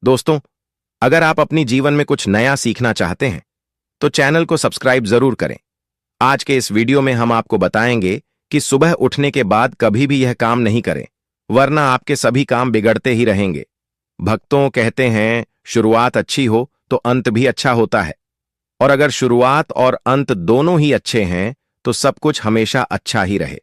दोस्तों, अगर आप अपनी जीवन में कुछ नया सीखना चाहते हैं तो चैनल को सब्सक्राइब जरूर करें। आज के इस वीडियो में हम आपको बताएंगे कि सुबह उठने के बाद कभी भी यह काम नहीं करें, वरना आपके सभी काम बिगड़ते ही रहेंगे। भक्तों कहते हैं, शुरुआत अच्छी हो तो अंत भी अच्छा होता है, और अगर शुरुआत और अंत दोनों ही अच्छे हैं तो सब कुछ हमेशा अच्छा ही रहे।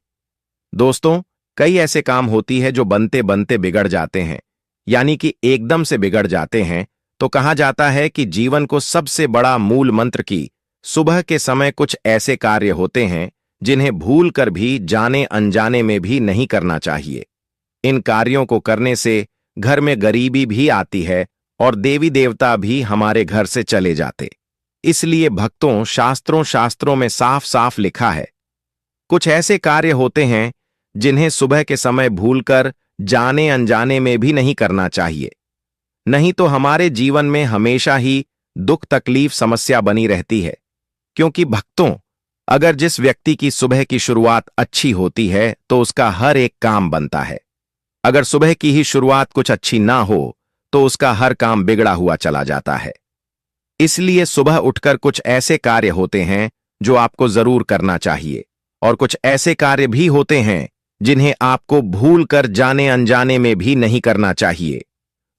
दोस्तों, कई ऐसे काम होती है जो बनते बनते बिगड़ जाते हैं, यानी कि एकदम से बिगड़ जाते हैं। तो कहा जाता है कि जीवन को सबसे बड़ा मूल मंत्र की सुबह के समय कुछ ऐसे कार्य होते हैं जिन्हें भूल कर भी जाने अनजाने में भी नहीं करना चाहिए। इन कार्यों को करने से घर में गरीबी भी आती है और देवी देवता भी हमारे घर से चले जाते। इसलिए भक्तों, शास्त्रों में साफ साफ लिखा है, कुछ ऐसे कार्य होते हैं जिन्हें सुबह के समय भूलकर जाने अनजाने में भी नहीं करना चाहिए, नहीं तो हमारे जीवन में हमेशा ही दुख तकलीफ समस्या बनी रहती है। क्योंकि भक्तों, अगर जिस व्यक्ति की सुबह की शुरुआत अच्छी होती है तो उसका हर एक काम बनता है। अगर सुबह की ही शुरुआत कुछ अच्छी ना हो तो उसका हर काम बिगड़ा हुआ चला जाता है। इसलिए सुबह उठकर कुछ ऐसे कार्य होते हैं जो आपको जरूर करना चाहिए, और कुछ ऐसे कार्य भी होते हैं जिन्हें आपको भूल कर जाने अनजाने में भी नहीं करना चाहिए।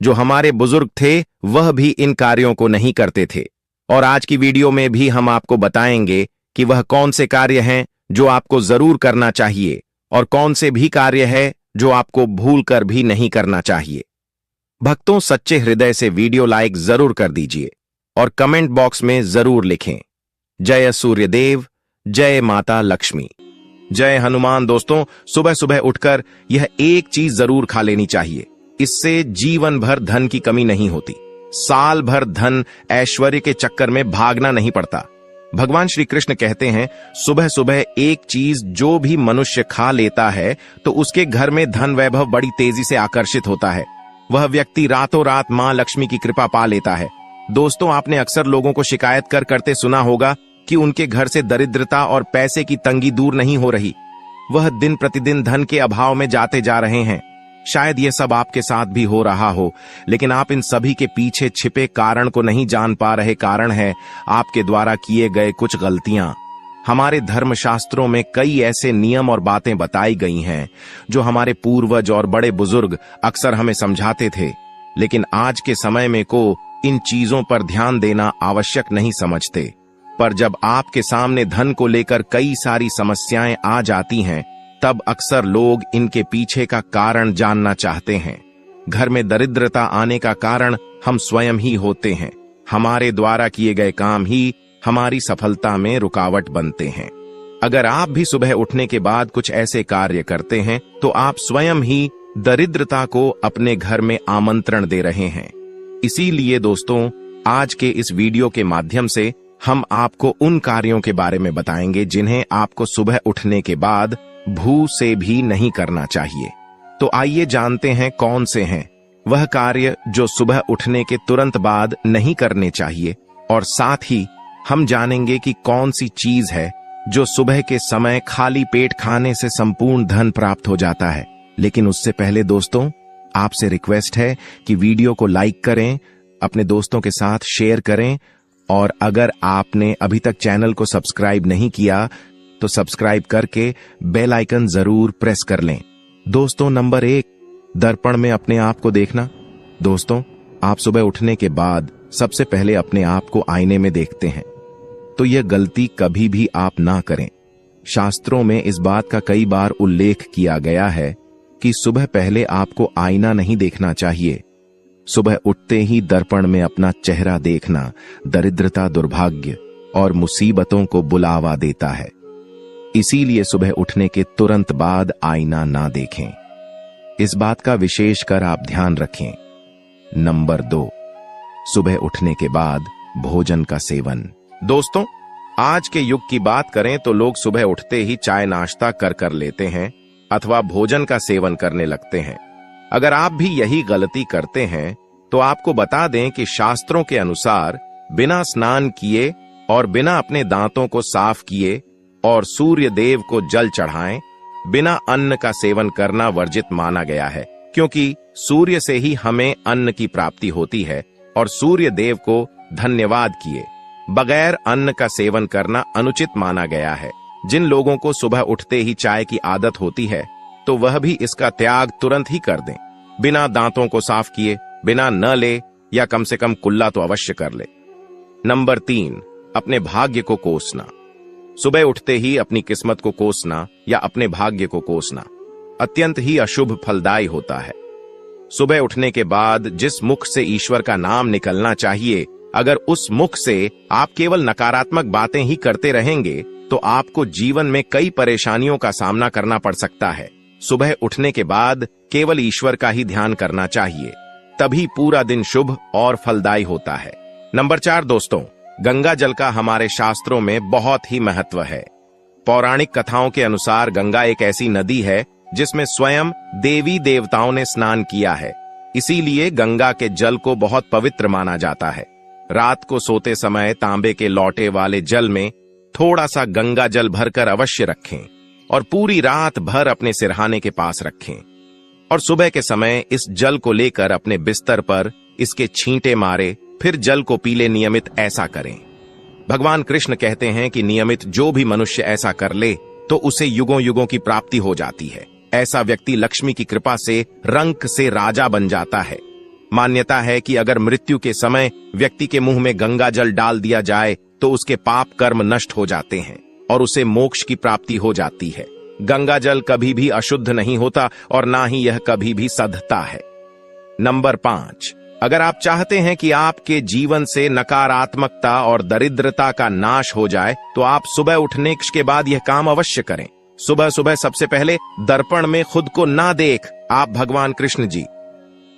जो हमारे बुजुर्ग थे वह भी इन कार्यों को नहीं करते थे, और आज की वीडियो में भी हम आपको बताएंगे कि वह कौन से कार्य हैं जो आपको जरूर करना चाहिए और कौन से भी कार्य है जो आपको भूल कर भी नहीं करना चाहिए। भक्तों, सच्चे हृदय से वीडियो लाइक जरूर कर दीजिए और कमेंट बॉक्स में जरूर लिखें, जय सूर्यदेव, जय माता लक्ष्मी, जय हनुमान। दोस्तों, सुबह सुबह उठकर यह एक चीज जरूर खा लेनी चाहिए। इससे जीवन भर धन की कमी नहीं होती, साल भर धन ऐश्वर्य के चक्कर में भागना नहीं पड़ता। भगवान श्री कृष्ण कहते हैं, सुबह सुबह एक चीज जो भी मनुष्य खा लेता है तो उसके घर में धन वैभव बड़ी तेजी से आकर्षित होता है। वह व्यक्ति रातों रात मां लक्ष्मी की कृपा पा लेता है। दोस्तों, आपने अक्सर लोगों को शिकायत करते सुना होगा कि उनके घर से दरिद्रता और पैसे की तंगी दूर नहीं हो रही, वह दिन प्रतिदिन धन के अभाव में जाते जा रहे हैं। शायद यह सब आपके साथ भी हो रहा हो, लेकिन आप इन सभी के पीछे छिपे कारण को नहीं जान पा रहे। कारण है आपके द्वारा किए गए कुछ गलतियां। हमारे धर्मशास्त्रों में कई ऐसे नियम और बातें बताई गई हैं जो हमारे पूर्वज और बड़े बुजुर्ग अक्सर हमें समझाते थे, लेकिन आज के समय में को इन चीजों पर ध्यान देना आवश्यक नहीं समझते। पर जब आपके सामने धन को लेकर कई सारी समस्याएं आ जाती हैं, तब अक्सर लोग इनके पीछे का कारण जानना चाहते हैं। घर में दरिद्रता आने का कारण हम स्वयं ही होते हैं। हमारे द्वारा किए गए काम ही हमारी सफलता में रुकावट बनते हैं। अगर आप भी सुबह उठने के बाद कुछ ऐसे कार्य करते हैं तो आप स्वयं ही दरिद्रता को अपने घर में आमंत्रण दे रहे हैं। इसीलिए दोस्तों, आज के इस वीडियो के माध्यम से हम आपको उन कार्यों के बारे में बताएंगे जिन्हें आपको सुबह उठने के बाद भूल से भी नहीं करना चाहिए। तो आइए जानते हैं कौन से हैं वह कार्य जो सुबह उठने के तुरंत बाद नहीं करने चाहिए, और साथ ही हम जानेंगे कि कौन सी चीज है जो सुबह के समय खाली पेट खाने से संपूर्ण धन प्राप्त हो जाता है। लेकिन उससे पहले दोस्तों, आपसे रिक्वेस्ट है कि वीडियो को लाइक करें, अपने दोस्तों के साथ शेयर करें, और अगर आपने अभी तक चैनल को सब्सक्राइब नहीं किया तो सब्सक्राइब करके बेल आइकन जरूर प्रेस कर लें। दोस्तों, नंबर 1, दर्पण में अपने आप को देखना। दोस्तों, आप सुबह उठने के बाद सबसे पहले अपने आप को आईने में देखते हैं, तो यह गलती कभी भी आप ना करें। शास्त्रों में इस बात का कई बार उल्लेख किया गया है कि सुबह पहले आपको आईना नहीं देखना चाहिए। सुबह उठते ही दर्पण में अपना चेहरा देखना दरिद्रता, दुर्भाग्य और मुसीबतों को बुलावा देता है। इसीलिए सुबह उठने के तुरंत बाद आईना ना देखें। इस बात का विशेष कर आप ध्यान रखें। नंबर 2, सुबह उठने के बाद भोजन का सेवन। दोस्तों, आज के युग की बात करें तो लोग सुबह उठते ही चाय नाश्ता कर लेते हैं अथवा भोजन का सेवन करने लगते हैं। अगर आप भी यही गलती करते हैं तो आपको बता दें कि शास्त्रों के अनुसार बिना स्नान किए और बिना अपने दांतों को साफ किए और सूर्य देव को जल चढ़ाएं, बिना अन्न का सेवन करना वर्जित माना गया है। क्योंकि सूर्य से ही हमें अन्न की प्राप्ति होती है और सूर्य देव को धन्यवाद किए बगैर अन्न का सेवन करना अनुचित माना गया है। जिन लोगों को सुबह उठते ही चाय की आदत होती है तो वह भी इसका त्याग तुरंत ही कर दें। बिना दांतों को साफ किए, बिना न ले या कम से कम कुल्ला तो अवश्य कर ले। नंबर 3, अपने भाग्य को कोसना। सुबह उठते ही अपनी किस्मत को कोसना या अपने भाग्य को कोसना अत्यंत ही अशुभ फलदायी होता है। सुबह उठने के बाद जिस मुख से ईश्वर का नाम निकलना चाहिए, अगर उस मुख से आप केवल नकारात्मक बातें ही करते रहेंगे तो आपको जीवन में कई परेशानियों का सामना करना पड़ सकता है। सुबह उठने के बाद केवल ईश्वर का ही ध्यान करना चाहिए, तभी पूरा दिन शुभ और फलदायी होता है। नंबर 4 दोस्तों, गंगा जल का हमारे शास्त्रों में बहुत ही महत्व है। पौराणिक कथाओं के अनुसार गंगा एक ऐसी नदी है जिसमें स्वयं देवी देवताओं ने स्नान किया है, इसीलिए गंगा के जल को बहुत पवित्र माना जाता है। रात को सोते समय तांबे के लौटे वाले जल में थोड़ा सा गंगा जल भरकर अवश्य रखें और पूरी रात भर अपने सिरहाने के पास रखें और सुबह के समय इस जल को लेकर अपने बिस्तर पर इसके छींटे मारे, फिर जल को पी ले। नियमित ऐसा करें। भगवान कृष्ण कहते हैं कि नियमित जो भी मनुष्य ऐसा कर ले तो उसे युगों युगों की प्राप्ति हो जाती है। ऐसा व्यक्ति लक्ष्मी की कृपा से रंक से राजा बन जाता है। मान्यता है कि अगर मृत्यु के समय व्यक्ति के मुंह में गंगा जल डाल दिया जाए तो उसके पाप कर्म नष्ट हो जाते हैं और उसे मोक्ष की प्राप्ति हो जाती है। गंगा जल कभी भी अशुद्ध नहीं होता और ना ही यह कभी भी सधता है। नंबर 5, अगर आप चाहते हैं कि आपके जीवन से नकारात्मकता और दरिद्रता का नाश हो जाए तो आप सुबह उठने के बाद यह काम अवश्य करें। सुबह सुबह सबसे पहले दर्पण में खुद को ना देख आप भगवान कृष्ण जी,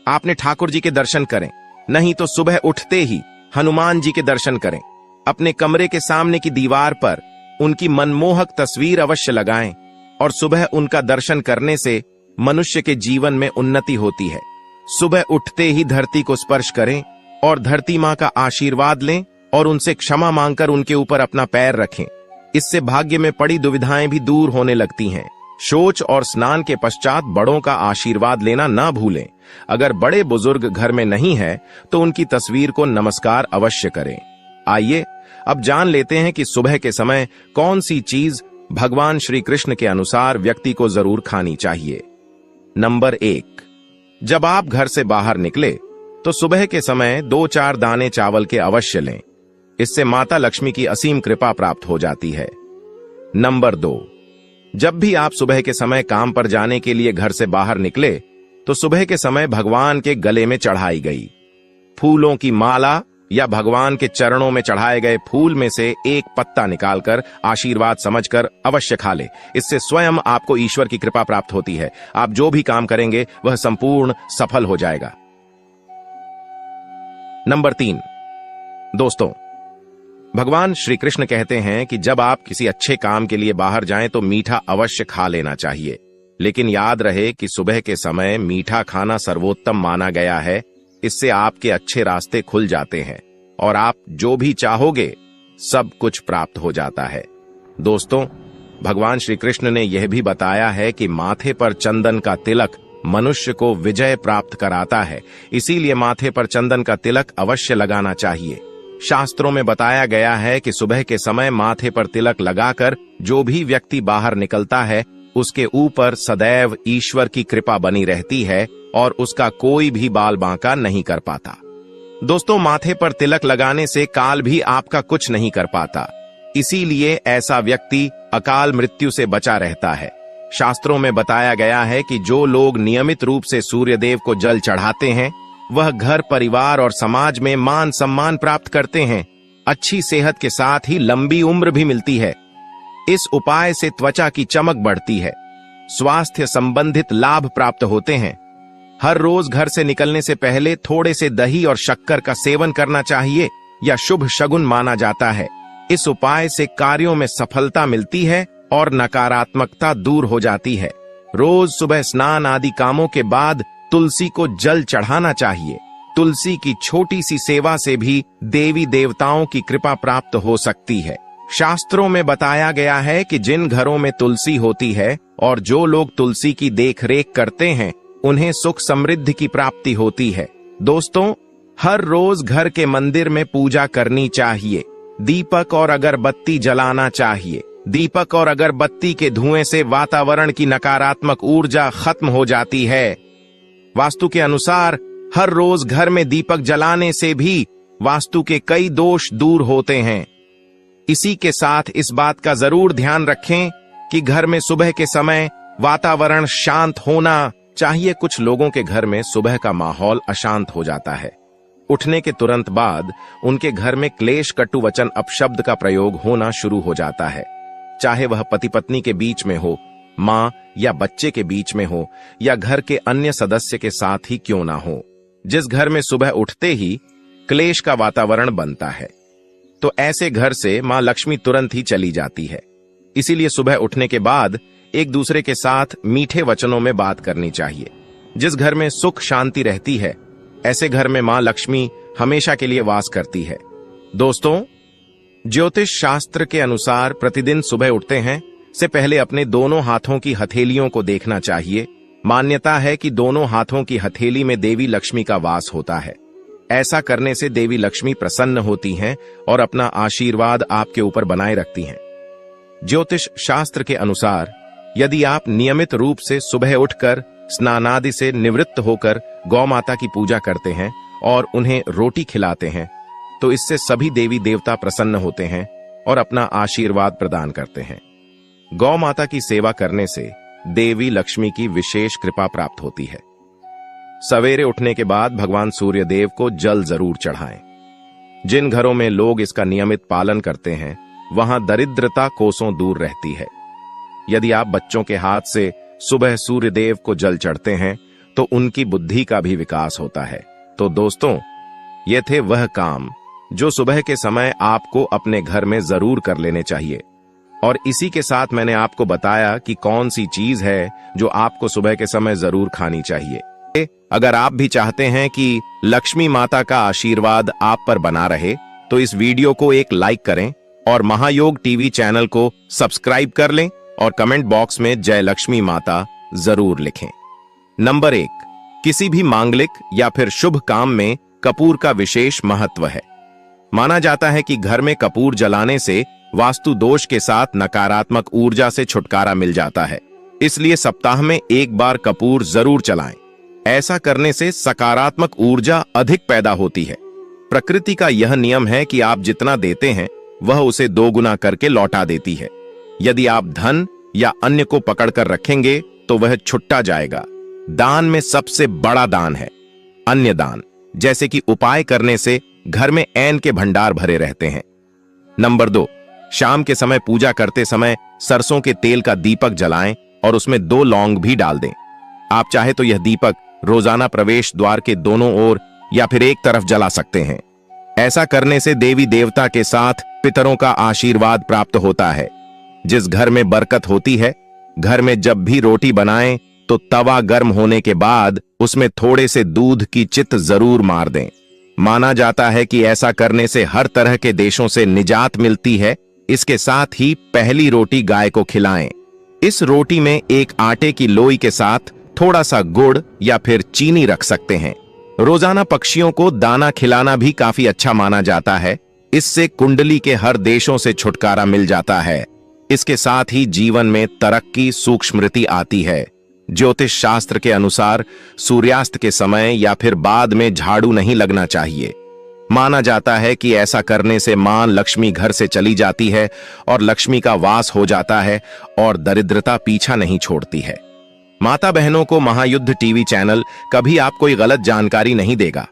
आपने ठाकुर जी के दर्शन करें, नहीं तो सुबह उठते ही हनुमान जी के दर्शन करें। अपने कमरे के सामने की दीवार पर उनकी मनमोहक तस्वीर अवश्य लगाएं और सुबह उनका दर्शन करने से मनुष्य के जीवन में उन्नति होती है। सुबह उठते ही धरती को स्पर्श करें और धरती मां का आशीर्वाद लें और उनसे क्षमा मांगकर उनके ऊपर अपना पैर रखें। इससे भाग्य में पड़ी दुविधाएं भी दूर होने लगती हैं। शौच और स्नान के पश्चात बड़ों का आशीर्वाद लेना ना भूलें। अगर बड़े बुजुर्ग घर में नहीं है तो उनकी तस्वीर को नमस्कार अवश्य करें। आइए अब जान लेते हैं कि सुबह के समय कौन सी चीज भगवान श्री कृष्ण के अनुसार व्यक्ति को जरूर खानी चाहिए। नंबर 1, जब आप घर से बाहर निकले तो सुबह के समय 2-4 दाने चावल के अवश्य लें। इससे माता लक्ष्मी की असीम कृपा प्राप्त हो जाती है। नंबर 2, जब भी आप सुबह के समय काम पर जाने के लिए घर से बाहर निकले तो सुबह के समय भगवान के गले में चढ़ाई गई फूलों की माला या भगवान के चरणों में चढ़ाए गए फूल में से एक पत्ता निकालकर आशीर्वाद समझकर अवश्य खा ले। इससे स्वयं आपको ईश्वर की कृपा प्राप्त होती है। आप जो भी काम करेंगे वह संपूर्ण सफल हो जाएगा। नंबर 3 दोस्तों, भगवान श्री कृष्ण कहते हैं कि जब आप किसी अच्छे काम के लिए बाहर जाएं तो मीठा अवश्य खा लेना चाहिए, लेकिन याद रहे कि सुबह के समय मीठा खाना सर्वोत्तम माना गया है। इससे आपके अच्छे रास्ते खुल जाते हैं और आप जो भी चाहोगे सब कुछ प्राप्त हो जाता है। दोस्तों, भगवान श्री कृष्ण ने यह भी बताया है कि माथे पर चंदन का तिलक मनुष्य को विजय प्राप्त कराता है, इसीलिए माथे पर चंदन का तिलक अवश्य लगाना चाहिए। शास्त्रों में बताया गया है कि सुबह के समय माथे पर तिलक लगाकर जो भी व्यक्ति बाहर निकलता है उसके ऊपर सदैव ईश्वर की कृपा बनी रहती है और उसका कोई भी बाल बांका नहीं कर पाता। दोस्तों, माथे पर तिलक लगाने से काल भी आपका कुछ नहीं कर पाता, इसीलिए ऐसा व्यक्ति अकाल मृत्यु से बचा रहता है। शास्त्रों में बताया गया है कि जो लोग नियमित रूप से सूर्य देव को जल चढ़ाते हैं वह घर, परिवार और समाज में मान सम्मान प्राप्त करते हैं। अच्छी सेहत के साथ ही लंबी उम्र भी मिलती है। इस उपाय से त्वचा की चमक बढ़ती है, स्वास्थ्य संबंधित लाभ प्राप्त होते हैं। हर रोज घर से निकलने से पहले थोड़े से दही और शक्कर का सेवन करना चाहिए या शुभ शगुन माना जाता है। इस उपाय से कार्यों में सफलता मिलती है और नकारात्मकता दूर हो जाती है। रोज सुबह स्नान आदि कामों के बाद तुलसी को जल चढ़ाना चाहिए। तुलसी की छोटी सी सेवा से भी देवी देवताओं की कृपा प्राप्त हो सकती है। शास्त्रों में बताया गया है कि जिन घरों में तुलसी होती है और जो लोग तुलसी की देखरेख करते हैं उन्हें सुख समृद्धि की प्राप्ति होती है। दोस्तों, हर रोज घर के मंदिर में पूजा करनी चाहिए। दीपक और अगरबत्ती जलाना चाहिए। दीपक और अगरबत्ती के धुएं से वातावरण की नकारात्मक ऊर्जा खत्म हो जाती है। वास्तु के अनुसार हर रोज घर में दीपक जलाने से भी वास्तु के कई दोष दूर होते हैं। इसी के साथ इस बात का जरूर ध्यान रखें कि घर में सुबह के समय वातावरण शांत होना चाहिए। कुछ लोगों के घर में सुबह का माहौल अशांत हो जाता है। उठने के तुरंत बाद उनके घर में क्लेश, कटु वचन, अपशब्द का प्रयोग होना शुरू हो जाता है। चाहे वह पति पत्नी के बीच में हो, मां या बच्चे के बीच में हो, या घर के अन्य सदस्य के साथ ही क्यों ना हो। जिस घर में सुबह उठते ही क्लेश का वातावरण बनता है, तो ऐसे घर से मां लक्ष्मी तुरंत ही चली जाती है। इसीलिए सुबह उठने के बाद एक दूसरे के साथ मीठे वचनों में बात करनी चाहिए। जिस घर में सुख शांति रहती है, ऐसे घर में मां लक्ष्मी हमेशा के लिए वास करती है। दोस्तों, ज्योतिष शास्त्र के अनुसार प्रतिदिन सुबह उठते हैं से पहले अपने दोनों हाथों की हथेलियों को देखना चाहिए। मान्यता है कि दोनों हाथों की हथेली में देवी लक्ष्मी का वास होता है। ऐसा करने से देवी लक्ष्मी प्रसन्न होती हैं और अपना आशीर्वाद आपके ऊपर बनाए रखती हैं। ज्योतिष शास्त्र के अनुसार यदि आप नियमित रूप से सुबह उठकर स्नानादि से निवृत्त होकर गौ माता की पूजा करते हैं और उन्हें रोटी खिलाते हैं, तो इससे सभी देवी देवता प्रसन्न होते हैं और अपना आशीर्वाद प्रदान करते हैं। गौ माता की सेवा करने से देवी लक्ष्मी की विशेष कृपा प्राप्त होती है। सवेरे उठने के बाद भगवान सूर्य देव को जल जरूर चढ़ाएं। जिन घरों में लोग इसका नियमित पालन करते हैं, वहां दरिद्रता कोसों दूर रहती है। यदि आप बच्चों के हाथ से सुबह सूर्य देव को जल चढ़ते हैं, तो उनकी बुद्धि का भी विकास होता है। तो दोस्तों, ये थे वह काम जो सुबह के समय आपको अपने घर में जरूर कर लेने चाहिए। और इसी के साथ मैंने आपको बताया कि कौन सी चीज है जो आपको सुबह के समय जरूर खानी चाहिए। अगर आप भी चाहते हैं कि लक्ष्मी माता का आशीर्वाद आप पर बना रहे, तो इस वीडियो को एक लाइक करें और महायोग टीवी चैनल को सब्सक्राइब कर लें और कमेंट बॉक्स में जय लक्ष्मी माता जरूर लिखें। नंबर 1, किसी भी मांगलिक या फिर शुभ काम में कपूर का विशेष महत्व है। माना जाता है कि घर में कपूर जलाने से वास्तु दोष के साथ नकारात्मक ऊर्जा से छुटकारा मिल जाता है। इसलिए सप्ताह में एक बार कपूर जरूर जलाएं। ऐसा करने से सकारात्मक ऊर्जा अधिक पैदा होती है। प्रकृति का यह नियम है कि आप जितना देते हैं, वह उसे 2 गुना करके लौटा देती है। यदि आप धन या अन्य को पकड़कर रखेंगे, तो वह छुट्टा जाएगा। दान में सबसे बड़ा दान है अन्य दान, जैसे कि उपाय करने से घर में ऐन के भंडार भरे रहते हैं। नंबर 2, शाम के समय पूजा करते समय सरसों के तेल का दीपक जलाएं और उसमें 2 लौंग भी डाल दें। आप चाहे तो यह दीपक रोजाना प्रवेश द्वार के दोनों ओर या फिर एक तरफ जला सकते हैं। ऐसा करने से देवी देवता के साथ पितरों का आशीर्वाद प्राप्त होता है। जिस घर में बरकत होती है, घर में जब भी रोटी बनाएं तो तवा गर्म होने के बाद उसमें थोड़े से दूध की चित जरूर मार दें। माना जाता है कि ऐसा करने से हर तरह के देशों से निजात मिलती है। इसके साथ ही पहली रोटी गाय को खिलाएं। इस रोटी में एक आटे की लोई के साथ थोड़ा सा गुड़ या फिर चीनी रख सकते हैं। रोजाना पक्षियों को दाना खिलाना भी काफी अच्छा माना जाता है। इससे कुंडली के हर देशों से छुटकारा मिल जाता है। इसके साथ ही जीवन में तरक्की, सूक्ष्मृति आती है। ज्योतिष शास्त्र के अनुसार सूर्यास्त के समय या फिर बाद में झाड़ू नहीं लगना चाहिए। माना जाता है कि ऐसा करने से मां लक्ष्मी घर से चली जाती है और लक्ष्मी का वास हो जाता है और दरिद्रता पीछा नहीं छोड़ती है। माता बहनों को महायुद्ध टीवी चैनल कभी आप कोई गलत जानकारी नहीं देगा।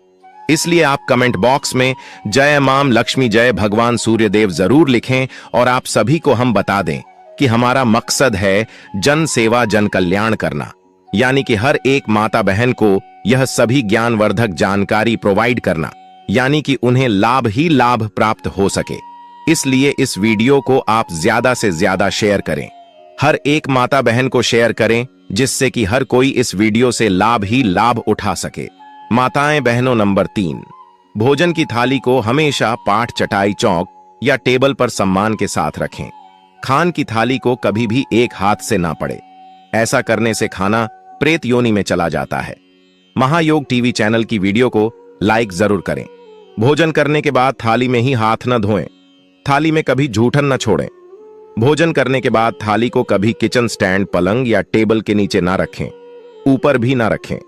इसलिए आप कमेंट बॉक्स में जय मां लक्ष्मी, जय भगवान सूर्यदेव जरूर लिखें और आप सभी को हम बता दें कि हमारा मकसद है जन सेवा, जन कल्याण करना। यानी कि हर एक माता बहन को यह सभी ज्ञानवर्धक जानकारी प्रोवाइड करना, यानी कि उन्हें लाभ ही लाभ प्राप्त हो सके। इसलिए इस वीडियो को आप ज्यादा से ज्यादा शेयर करें। हर एक माता बहन को शेयर करें, जिससे कि हर कोई इस वीडियो से लाभ ही लाभ उठा सके। माताएं बहनों, नंबर 3, भोजन की थाली को हमेशा पाठ, चटाई, चौक या टेबल पर सम्मान के साथ रखें। खान की थाली को कभी भी एक हाथ से ना पड़े। ऐसा करने से खाना प्रेत योनि में चला जाता है। महायोग टीवी चैनल की वीडियो को लाइक जरूर करें। भोजन करने के बाद थाली में ही हाथ न धोएं। थाली में कभी जूठन न छोड़ें। भोजन करने के बाद थाली को कभी किचन स्टैंड, पलंग या टेबल के नीचे ना रखें, ऊपर भी ना रखें।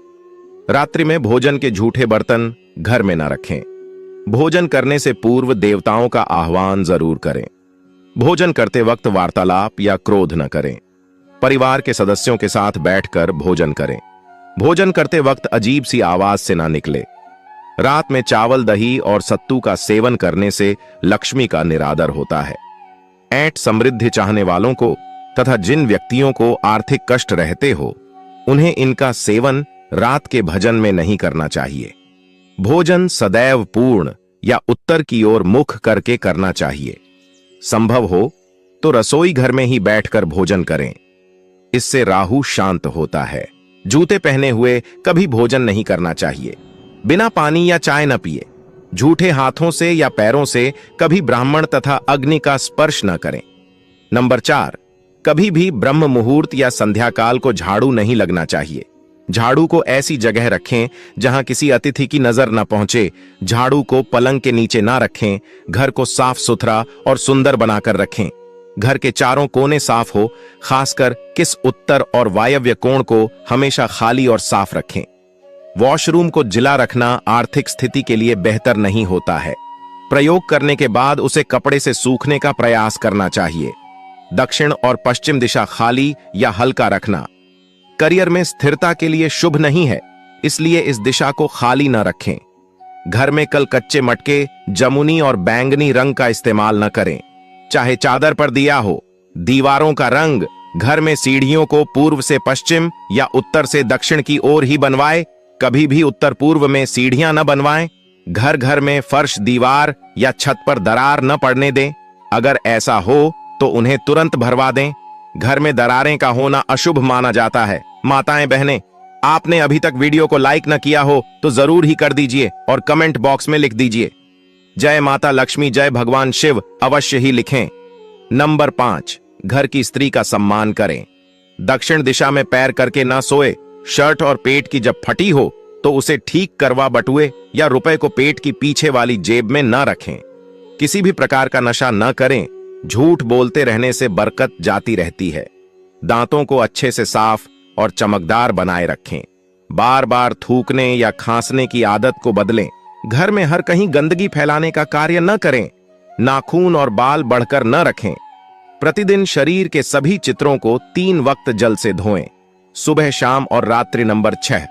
रात्रि में भोजन के झूठे बर्तन घर में ना रखें। भोजन करने से पूर्व देवताओं का आह्वान जरूर करें। भोजन करते वक्त वार्तालाप या क्रोध न करें। परिवार के सदस्यों के साथ बैठकर भोजन करें। भोजन करते वक्त अजीब सी आवाज से ना निकले। रात में चावल, दही और सत्तू का सेवन करने से लक्ष्मी का निरादर होता है। ऐंठ समृद्धि चाहने वालों को तथा जिन व्यक्तियों को आर्थिक कष्ट रहते हो, उन्हें इनका सेवन रात के भजन में नहीं करना चाहिए। भोजन सदैव पूर्ण या उत्तर की ओर मुख करके करना चाहिए। संभव हो तो रसोई घर में ही बैठकर भोजन करें। इससे राहु शांत होता है। जूते पहने हुए कभी भोजन नहीं करना चाहिए। बिना पानी या चाय न पिए। झूठे हाथों से या पैरों से कभी ब्राह्मण तथा अग्नि का स्पर्श न करें। नंबर 4, कभी भी ब्रह्म मुहूर्त या संध्याकाल को झाड़ू नहीं लगना चाहिए। झाड़ू को ऐसी जगह रखें जहां किसी अतिथि की नजर न पहुंचे। झाड़ू को पलंग के नीचे ना रखें। घर को साफ सुथरा और सुंदर बनाकर रखें। घर के चारों कोने साफ हो, खासकर किस उत्तर और वायव्य कोण को हमेशा खाली और साफ रखें। वॉशरूम को जिला रखना आर्थिक स्थिति के लिए बेहतर नहीं होता है। प्रयोग करने के बाद उसे कपड़े से सूखने का प्रयास करना चाहिए। दक्षिण और पश्चिम दिशा खाली या हल्का रखना करियर में स्थिरता के लिए शुभ नहीं है, इसलिए इस दिशा को खाली न रखें। घर में कल कच्चे मटके, जमुनी और बैंगनी रंग का इस्तेमाल न करें। चाहे चादर पर दिया हो। दीवारों का रंग घर में सीढ़ियों को पूर्व से पश्चिम या उत्तर से दक्षिण की ओर ही बनवाए। कभी भी उत्तर पूर्व में सीढ़ियां न बनवाएं। घर घर में फर्श, दीवार या छत पर दरार न पड़ने दें। अगर ऐसा हो तो उन्हें तुरंत भरवा दें। घर में दरारें का होना अशुभ माना जाता है। माताएं, बहनें, आपने अभी तक वीडियो को लाइक न किया हो तो जरूर ही कर दीजिए और कमेंट बॉक्स में लिख दीजिए जय माता लक्ष्मी, जय भगवान शिव अवश्य ही लिखें। नंबर 5, घर की स्त्री का सम्मान करें। दक्षिण दिशा में पैर करके ना सोए। शर्ट और पेट की जब फटी हो तो उसे ठीक करवा बटुए या रुपए को पेट की पीछे वाली जेब में न रखें। किसी भी प्रकार का नशा न करें। झूठ बोलते रहने से बरकत जाती रहती है। दांतों को अच्छे से साफ और चमकदार बनाए रखें। बार बार थूकने या खांसने की आदत को बदलें। घर में हर कहीं गंदगी फैलाने का कार्य न करें। नाखून और बाल बढ़कर न रखें। प्रतिदिन शरीर के सभी चित्रों को 3 वक्त जल से धोएं, सुबह, शाम और रात्रि। नंबर 6,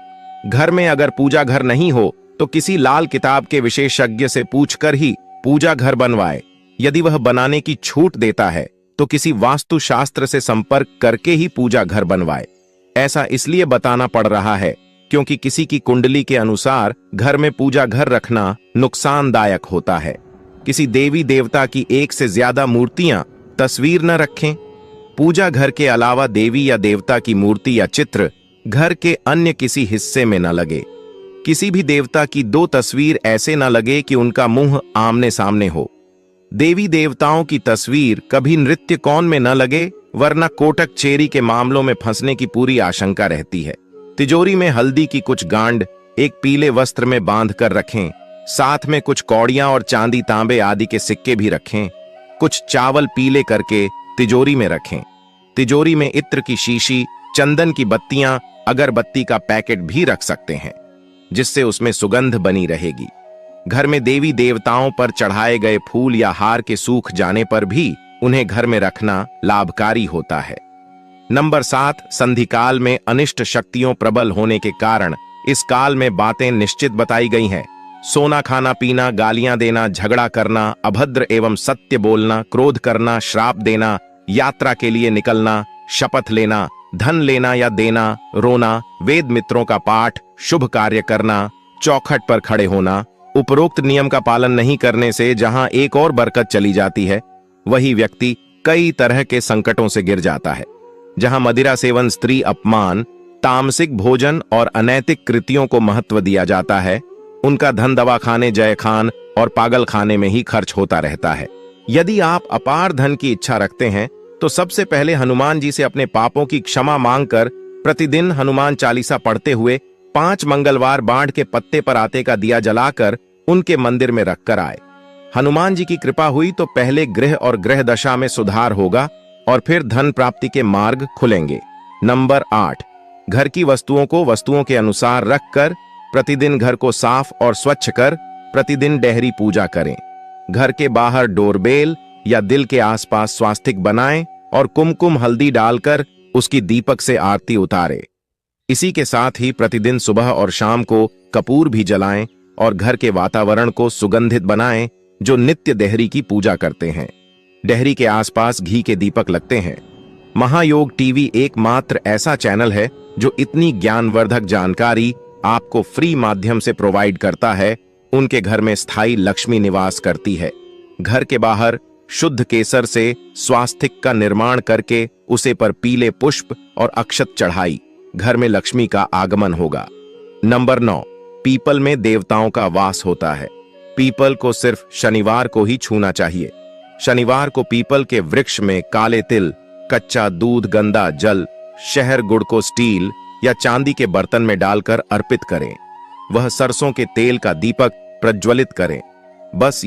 घर में अगर पूजा घर नहीं हो तो किसी लाल किताब के विशेषज्ञ से पूछकर ही पूजा घर बनवाए। यदि वह बनाने की छूट देता है तो किसी वास्तुशास्त्र से संपर्क करके ही पूजा घर बनवाए। ऐसा इसलिए बताना पड़ रहा है क्योंकि किसी की कुंडली के अनुसार घर में पूजा घर रखना नुकसानदायक होता है। किसी देवी देवता की एक से ज्यादा मूर्तियां, तस्वीर न रखें। पूजा घर के अलावा देवी या देवता की मूर्ति या चित्र घर के अन्य किसी हिस्से में न लगे। किसी भी देवता की 2 तस्वीर ऐसे न लगे कि उनका मुंह आमने सामने हो। देवी देवताओं की तस्वीर कभी नृत्य कोण में न लगे, वरना कोटक चेरी के मामलों में फंसने की पूरी आशंका रहती है। तिजोरी में हल्दी की कुछ गांड एक पीले वस्त्र में बांध कर रखें। साथ में कुछ कौड़ियां और चांदी, तांबे आदि के सिक्के भी रखें। कुछ चावल पीले करके तिजोरी में रखें। तिजोरी में इत्र की शीशी, चंदन की बत्तियां, अगरबत्ती का पैकेट भी रख सकते हैं, जिससे उसमें सुगंध बनी रहेगी। घर में देवी देवताओं पर चढ़ाए गए फूल या हार के सूख जाने पर भी उन्हें घर में रखना लाभकारी होता है। नंबर 7, संधि काल में अनिष्ट शक्तियों प्रबल होने के कारण इस काल में बातें निश्चित बताई गई हैं। सोना खाना पीना, गालियां देना, झगड़ा करना, अभद्र एवं सत्य बोलना, क्रोध करना, श्राप देना, यात्रा के लिए निकलना, शपथ लेना, धन लेना या देना, रोना, वेद मित्रों का पाठ, शुभ कार्य करना, चौखट पर खड़े होना। उपरोक्त नियम का पालन नहीं करने से जहां एक और बरकत चली जाती है, वही व्यक्ति कई तरह के संकटों से गिर जाता है। जहां मदिरा सेवन, स्त्री अपमान, तामसिक भोजन और अनैतिक कृतियों को महत्व दिया जाता है, उनका धन दवाखाने, जय खान और पागल खाने में ही खर्च होता रहता है। यदि आप अपार धन की इच्छा रखते हैं तो सबसे पहले हनुमान जी से अपने पापों की क्षमा मांगकर प्रतिदिन हनुमान चालीसा पढ़ते हुए 5 मंगलवार बाढ़ के पत्ते पर आटे का दिया जलाकर उनके मंदिर में रखकर आए। हनुमान जी की कृपा हुई तो पहले गृह और ग्रह दशा में सुधार होगा और फिर धन प्राप्ति के मार्ग खुलेंगे। नंबर 8, घर की वस्तुओं को वस्तुओं के अनुसार रखकर प्रतिदिन घर को साफ और स्वच्छ कर प्रतिदिन डेहरी पूजा करें। घर के बाहर डोरबेल या दिल के आसपास स्वास्तिक बनाएं और कुमकुम हल्दी डालकर उसकी दीपक से आरती उतारे। इसी के साथ ही प्रतिदिन सुबह और शाम को कपूर भी जलाएं और घर के वातावरण को सुगंधित बनाएं जो नित्य डेहरी की पूजा करते हैं। डेहरी के आसपास घी के दीपक लगते हैं। महायोग टीवी एकमात्र ऐसा चैनल है जो इतनी ज्ञानवर्धक जानकारी आपको फ्री माध्यम से प्रोवाइड करता है। उनके घर में स्थायी लक्ष्मी निवास करती है। घर के बाहर शुद्ध केसर से स्वास्तिक का निर्माण करके उसे पर पीले पुष्प और अक्षत चढ़ाई, घर में लक्ष्मी का आगमन होगा। नंबर 9, पीपल में देवताओं का वास होता है। पीपल को सिर्फ शनिवार को ही छूना चाहिए। शनिवार को पीपल के वृक्ष में काले तिल, कच्चा दूध, गंदा जल, शहर गुड़ को स्टील या चांदी के बर्तन में डालकर अर्पित करें। वह सरसों के तेल का दीपक प्रज्वलित करें। बस